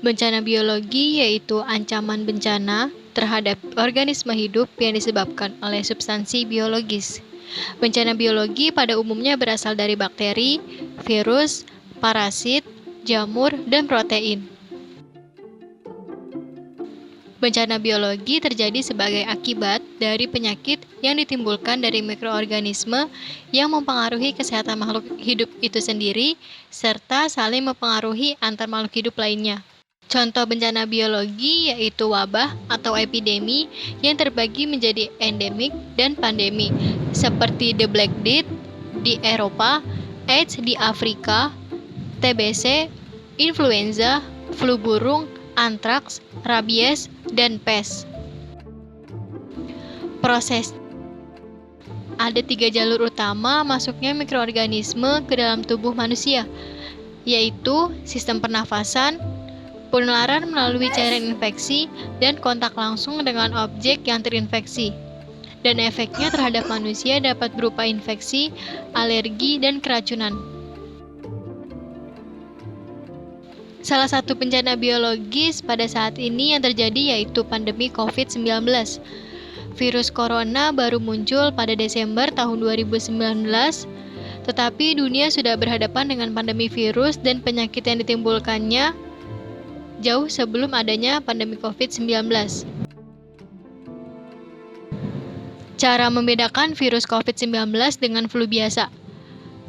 Bencana biologi yaitu ancaman bencana terhadap organisme hidup yang disebabkan oleh substansi biologis. Bencana biologi pada umumnya berasal dari bakteri, virus, parasit, jamur, dan protein. Bencana biologi terjadi sebagai akibat dari penyakit yang ditimbulkan dari mikroorganisme yang mempengaruhi kesehatan makhluk hidup itu sendiri, serta saling mempengaruhi antar makhluk hidup lainnya. Contoh bencana biologi yaitu wabah atau epidemi yang terbagi menjadi endemik dan pandemi, seperti The Black Death di Eropa, AIDS di Afrika, TBC, influenza, flu burung, antraks, rabies, dan pes. Proses ada 3 jalur utama masuknya mikroorganisme ke dalam tubuh manusia, yaitu sistem pernafasan, penularan melalui cairan infeksi, dan kontak langsung dengan objek yang terinfeksi. Dan efeknya terhadap manusia dapat berupa infeksi, alergi, dan keracunan. Salah satu bencana biologis pada saat ini yang terjadi yaitu pandemi COVID-19. Virus corona baru muncul pada Desember tahun 2019, tetapi dunia sudah berhadapan dengan pandemi virus dan penyakit yang ditimbulkannya jauh sebelum adanya pandemi COVID-19. Cara membedakan virus COVID-19 dengan flu biasa.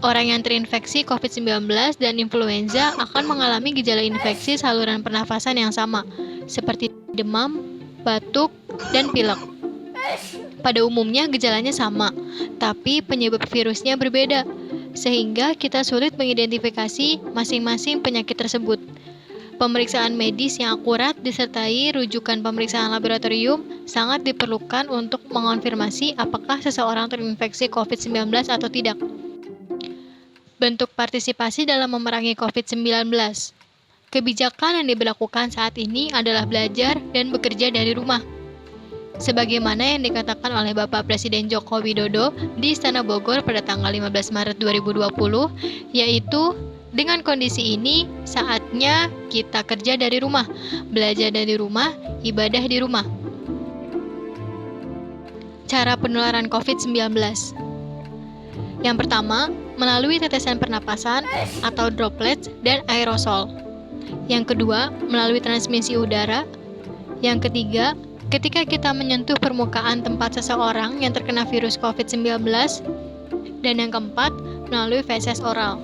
Orang yang terinfeksi COVID-19 dan influenza akan mengalami gejala infeksi saluran pernafasan yang sama, seperti demam, batuk, dan pilek. Pada umumnya gejalanya sama, tapi penyebab virusnya berbeda, sehingga kita sulit mengidentifikasi masing-masing penyakit tersebut. Pemeriksaan medis yang akurat disertai rujukan pemeriksaan laboratorium sangat diperlukan untuk mengonfirmasi apakah seseorang terinfeksi COVID-19 atau tidak. Bentuk partisipasi dalam memerangi COVID-19. Kebijakan yang diberlakukan saat ini adalah belajar dan bekerja dari rumah. Sebagaimana yang dikatakan oleh Bapak Presiden Joko Widodo di Istana Bogor pada tanggal 15 Maret 2020, yaitu dengan kondisi ini saatnya kita kerja dari rumah, belajar dari rumah, ibadah di rumah. Cara penularan COVID-19. Yang pertama, melalui tetesan pernapasan atau droplets dan aerosol. Yang kedua, melalui transmisi udara. Yang ketiga, ketika kita menyentuh permukaan tempat seseorang yang terkena virus COVID-19. Dan yang keempat, melalui feses oral.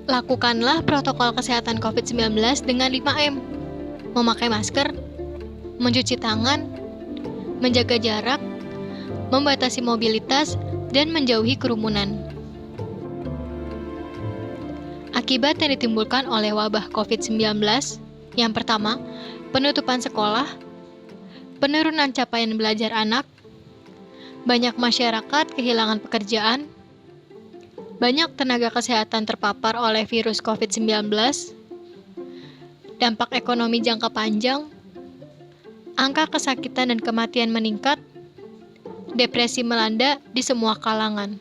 Lakukanlah protokol kesehatan COVID-19 dengan 5M. Memakai masker, mencuci tangan, menjaga jarak, membatasi mobilitas, dan menjauhi kerumunan. Akibat yang ditimbulkan oleh wabah COVID-19, yang pertama, penutupan sekolah, penurunan capaian belajar anak, banyak masyarakat kehilangan pekerjaan, banyak tenaga kesehatan terpapar oleh virus COVID-19, dampak ekonomi jangka panjang, angka kesakitan dan kematian meningkat, depresi melanda di semua kalangan.